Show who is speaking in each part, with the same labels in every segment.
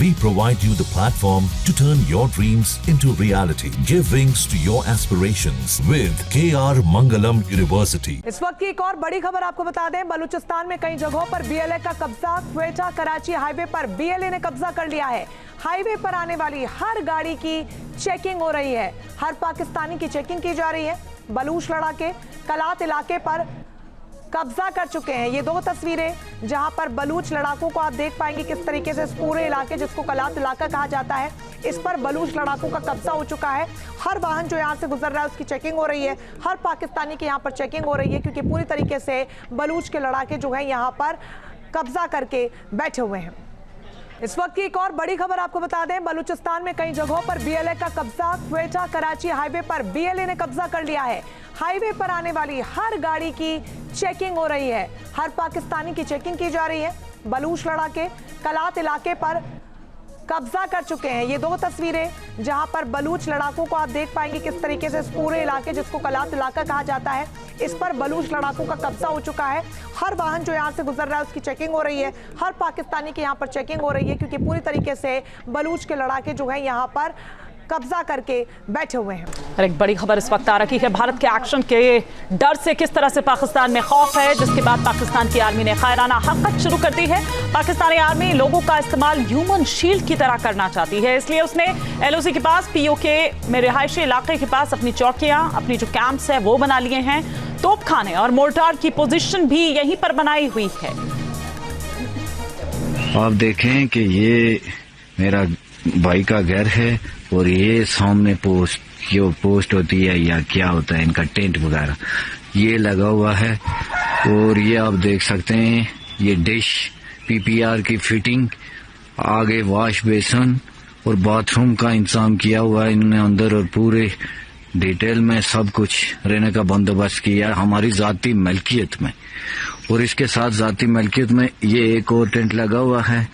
Speaker 1: We provide you the platform to turn your dreams into reality. Give wings to your aspirations with KR Mangalam University.
Speaker 2: इस वक्त की एक और बड़ी खबर आपको बता दें, बलूचिस्तान में कई जगहों पर बीएलए का कब्जा। क्वेटा कराची हाईवे पर बीएलए ने कब्जा कर लिया है। हाईवे पर आने वाली हर गाड़ी की चेकिंग हो रही है, हर पाकिस्तानी की चेकिंग की जा रही है। बलूच लड़ाके कलात इलाके पर कब्जा कर चुके हैं। ये दो तस्वीरें जहां पर बलूच लड़ाकों को आप देख पाएंगे किस तरीके से इस पूरे इलाके, जिसको कलात इलाका कहा जाता है, इस पर बलूच लड़ाकों का कब्जा हो चुका है। हर वाहन जो यहां से गुजर रहा है उसकी चेकिंग हो रही है, हर पाकिस्तानी की यहां पर चेकिंग हो रही है, क्योंकि पूरी तरीके से बलूच के लड़ाके जो है यहां पर कब्जा करके बैठे हुए हैं। इस वक्त की एक और बड़ी खबर आपको बता दें, बलूचिस्तान में कई जगहों पर बीएलए का कब्जा। क्वेटा कराची हाईवे पर बीएलए ने कब्जा कर लिया है। हाईवे पर आने वाली हर गाड़ी की चेकिंग हो रही है, हर पाकिस्तानी की चेकिंग की जा रही है। बलूच लड़ाके कलात इलाके पर कब्जा कर चुके हैं। ये दो तस्वीरें जहां पर बलूच लड़ाकों को आप देख पाएंगे किस तरीके से इस पूरे इलाके, जिसको कलात इलाका कहा जाता है, इस पर बलूच लड़ाकों का कब्जा हो चुका है। हर वाहन जो यहां से गुजर रहा है उसकी चेकिंग हो रही है, हर पाकिस्तानी की यहां पर चेकिंग हो रही है, क्योंकि पूरी तरीके से बलूच के लड़ाके जो है यहां पर कब्जा करके बैठे हुए हैं।
Speaker 3: और एक बड़ी खबर इस वक्त आ रही है, भारत के एक्शन के डर से किस तरह से पाकिस्तान में खौफ है, जिसके बाद पाकिस्तान की आर्मी ने कायराना हरकत शुरू कर दी है। पाकिस्तानी आर्मी लोगों का इस्तेमाल ह्यूमन शील्ड की तरह करना चाहती है, इसलिए उसने एलओसी के पास, पीओके में रिहायशी इलाके के पास अपनी चौकियां, अपनी जो कैंप्स है वो बना लिए हैं। तोपखाने और मोर्टार की पोजीशन भी यहीं पर बनाई हुई है।
Speaker 4: आप देखें कि ये मेरा भाई का घर है और ये सामने पोस्ट होती है या क्या होता है इनका टेंट वगैरह, ये लगा हुआ है। और ये आप देख सकते हैं, ये डिश पीपीआर की फिटिंग, आगे वॉश बेसन और बाथरूम का इंतजाम किया हुआ है इन्होंने अंदर, और पूरे डिटेल में सब कुछ रहने का बंदोबस्त किया है हमारी जाती मलकियत में। और इसके साथ जाती मलकियत में ये एक और टेंट लगा हुआ है,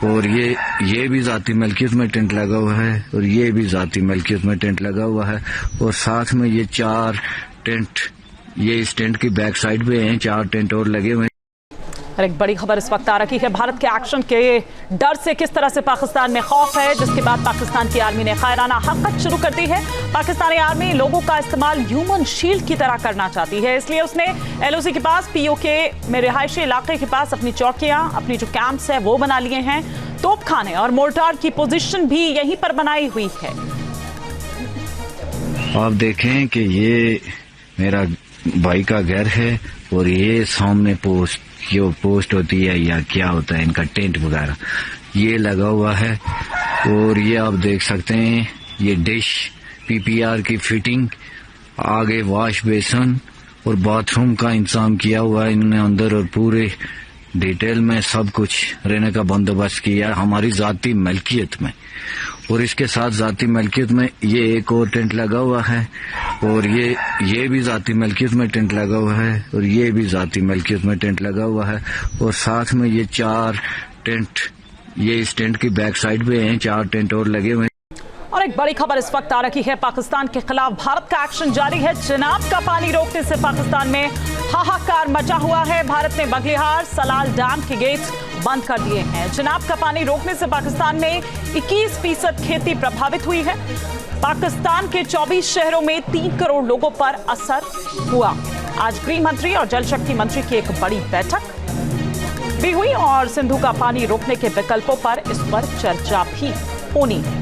Speaker 4: और ये भी जाती मलकियत में टेंट लगा हुआ है, और ये भी जाती मलकियत में टेंट लगा हुआ है। और साथ में ये 4 टेंट, ये इस टेंट की बैक साइड पे हैं, 4 टेंट और लगे हुए हैं।
Speaker 3: और एक बड़ी खबर इस वक्त आ रही है, भारत के एक्शन के डर से किस तरह से पाकिस्तान में खौफ है, जिसके बाद पाकिस्तान की आर्मी ने कायराना हरकत शुरू कर दी है। पाकिस्तानी आर्मी लोगों का इस्तेमाल ह्यूमन शील्ड की तरह करना चाहती है, इसलिए उसने एलओसी के पास, पीओके में रिहायशी इलाके के पास अपनी चौकियां, अपनी जो कैंप्स है वो बना लिए हैं। तोपखाने और मोर्टार की पोजीशन भी यहीं पर बनाई हुई है।
Speaker 4: आप देखें कि ये मेरा भाई का घर है और ये सामने पोस्ट होती है या क्या होता है इनका टेंट वगैरह, ये लगा हुआ है। और ये आप देख सकते हैं, ये डिश पीपीआर की फिटिंग, आगे वॉश बेसन और बाथरूम का इंतजाम किया हुआ है इन्होंने अंदर, और पूरे डिटेल में सब कुछ रहने का बंदोबस्त किया है हमारी जाती मलकियत में। और इसके साथ जाती मलकियत में ये एक और टेंट लगा हुआ है, और ये भी जाती मलकियत में टेंट लगा हुआ है, और ये भी जाती मलकियत में टेंट लगा हुआ है। और साथ में ये 4 टेंट, ये इस टेंट की बैक साइड पे हैं, 4 टेंट और लगे हुए हैं।
Speaker 3: और एक बड़ी खबर इस वक्त आ रही है, पाकिस्तान के खिलाफ भारत का एक्शन जारी है। चिनाब का पानी रोकने से पाकिस्तान में हाहाकार मचा हुआ है। भारत ने बगलिहार सलाल डैम के गेट बंद कर दिए हैं। चिनाब का पानी रोकने से पाकिस्तान में 21% खेती प्रभावित हुई है। पाकिस्तान के 24 शहरों में 3 करोड़ लोगों पर असर हुआ। आज गृह मंत्री और जल शक्ति मंत्री की एक बड़ी बैठक भी हुई और सिंधु का पानी रोकने के विकल्पों पर इस पर चर्चा भी होनी है।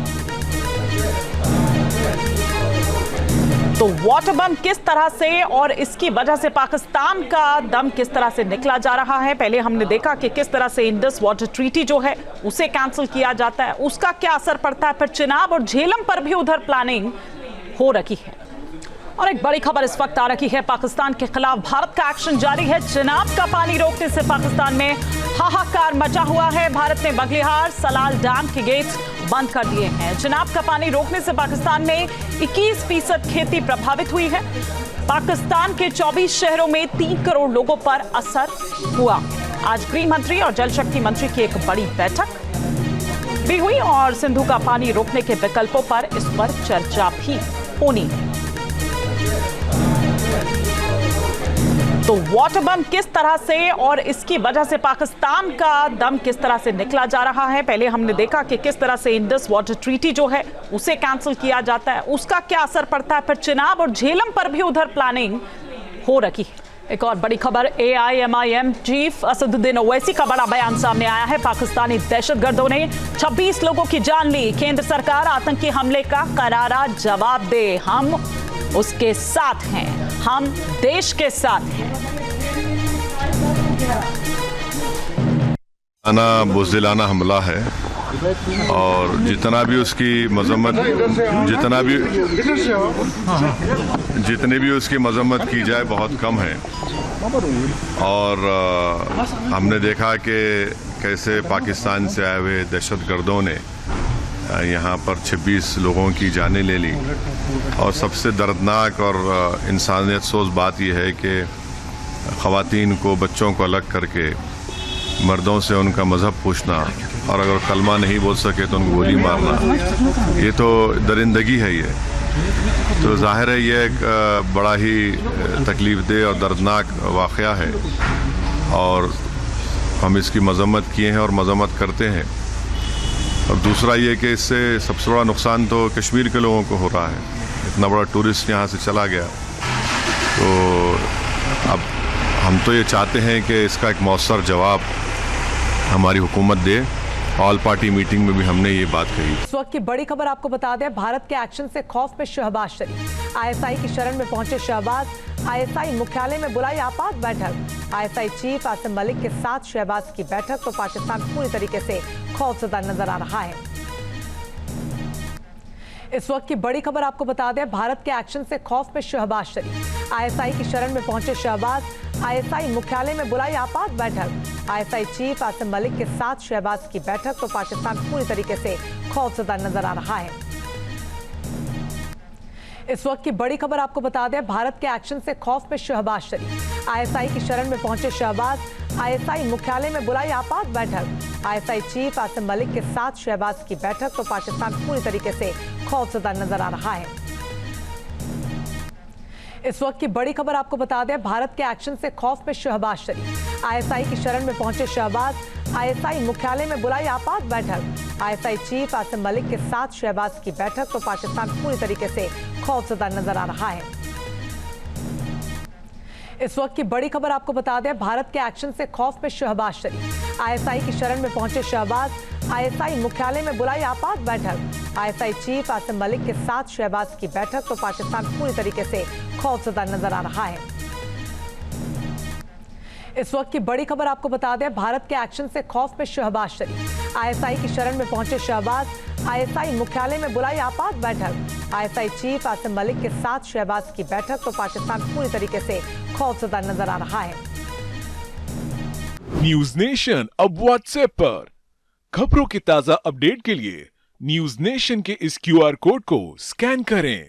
Speaker 3: तो वाटर बम किस तरह से और इसकी वजह से पाकिस्तान का दम किस तरह से निकला जा रहा है। पहले हमने देखा कि किस तरह से इंडस वाटर ट्रीटी जो है उसे कैंसिल किया जाता है, उसका क्या असर पड़ता है। फिर चिनाब और झेलम पर भी उधर प्लानिंग हो रही है। और एक बड़ी खबर इस वक्त आ रही है, पाकिस्तान के खिलाफ भारत का एक्शन जारी है। चिनाब का पानी रोकने से पाकिस्तान में हाहाकार मचा हुआ है। भारत ने बगलिहार सलाल डैम के गेट बंद कर दिए हैं। चिनाब का पानी रोकने से पाकिस्तान में 21% खेती प्रभावित हुई है। पाकिस्तान के 24 शहरों में 3 करोड़ लोगों पर असर हुआ। आज गृह मंत्री और जल शक्ति मंत्री की एक बड़ी बैठक भी हुई और सिंधु का पानी रोकने के विकल्पों पर इस पर चर्चा भी होनी है। तो वाटर बम किस तरह से और इसकी वजह से पाकिस्तान का दम किस तरह से निकला जा रहा है। पहले हमने देखा कि किस तरह से इंडस वाटर ट्रीटी जो है उसे कैंसिल किया जाता है, उसका क्या असर पड़ता है। फिर चिनाब और झेलम पर भी उधर प्लानिंग हो रही है। एक और बड़ी खबर, AIMIM चीफ असदुद्दीन ओवैसी का बड़ा बयान सामने आया है। पाकिस्तानी दहशतगर्दों ने 26 लोगों की जान ली, केंद्र सरकार आतंकी हमले का करारा जवाब दे, हम उसके साथ हैं, हम देश के साथ हैं।
Speaker 5: बुज़दिलाना हमला है और जितना भी उसकी मजम्मत जितनी भी उसकी मजम्मत की जाए बहुत कम है। और हमने देखा कि कैसे पाकिस्तान से आए हुए दहशतगर्दों ने यहाँ पर 26 लोगों की जानें ले ली। और सबसे दर्दनाक और इंसानियत सोच बात यह है कि ख़वातीन को, बच्चों को अलग करके मर्दों से उनका मज़हब पूछना और अगर कलमा नहीं बोल सके तो उनको गोली मारना, ये तो दरिंदगी है। ये तो जाहिर है ये एक बड़ा ही तकलीफ़देह और दर्दनाक वाक़या है और हम इसकी मज़म्मत किए हैं और मज़म्मत करते हैं। और दूसरा ये कि इससे सबसे बड़ा नुकसान तो कश्मीर के लोगों को हो रहा है। इतना बड़ा टूरिस्ट यहाँ से चला गया, तो अब हम तो ये चाहते हैं कि इसका एक मौसर जवाब हमारी हुकूमत दे। ऑल पार्टी मीटिंग में भी हमने ये बात कही।
Speaker 2: इस वक्त की बड़ी खबर आपको बता दें, भारत के एक्शन से खौफ में शहबाज शरीफ। ISI की शरण में पहुंचे शहबाज, ISI मुख्यालय में बुलाई आपात बैठक। ISI चीफ आसिम मलिक के साथ शहबाज की बैठक, तो पाकिस्तान पूरी तरीके से खौफजदा नजर आ रहा है। इस वक्त की बड़ी खबर आपको बता दें, भारत के एक्शन से खौफ में शहबाज शरीफ। ISI की शरण में पहुंचे शहबाज, ISI मुख्यालय में बुलाई आपात बैठक। ISI चीफ आसिम मलिक के साथ शहबाज की बैठक, तो पाकिस्तान पूरी तरीके से खौफजदा नजर आ रहा है। इस वक्त की बड़ी खबर आपको बता दें, भारत के एक्शन से खौफ में शहबाज शरीफ। ISI की शरण में पहुंचे शहबाज, ISI मुख्यालय में बुलाई आपात बैठक। ISI चीफ आसिम मलिक के साथ शहबाज की बैठक, तो पाकिस्तान पूरी तरीके से खौफजदा नजर आ रहा है। इस वक्त की बड़ी खबर आपको बता दें, भारत के एक्शन से खौफ में शहबाज शरीफ। ISI की शरण में पहुंचे शहबाज, ISI मुख्यालय में बुलाई आपात बैठक। ISI चीफ आसिम मलिक के साथ शहबाज की बैठक, तो पाकिस्तान पूरी तरीके से खौफजदा नजर आ रहा है। इस वक्त की बड़ी खबर आपको बता दें, भारत के एक्शन से खौफ में शहबाज शरीफ। ISI की शरण में पहुंचे शहबाज, ISI मुख्यालय में बुलाई आपात बैठक। ISI चीफ आसिम मलिक के साथ शहबाज की बैठक, तो पाकिस्तान पूरी तरीके से खौफजदा नजर आ रहा है। इस वक्त की बड़ी खबर आपको बता दें, भारत के एक्शन से खौफ में शहबाज शरीफ। ISI की शरण में पहुंचे शहबाज, ISI मुख्यालय में बुलाई आपात बैठक। ISI चीफ आसिम मलिक के साथ शहबाज की बैठक, तो पाकिस्तान पूरी तरीके से खौफजदा नजर आ रहा है।
Speaker 6: न्यूज नेशन अब व्हाट्सएप पर खबरों के ताजा अपडेट के लिए न्यूज नेशन के इस QR कोड को स्कैन करें।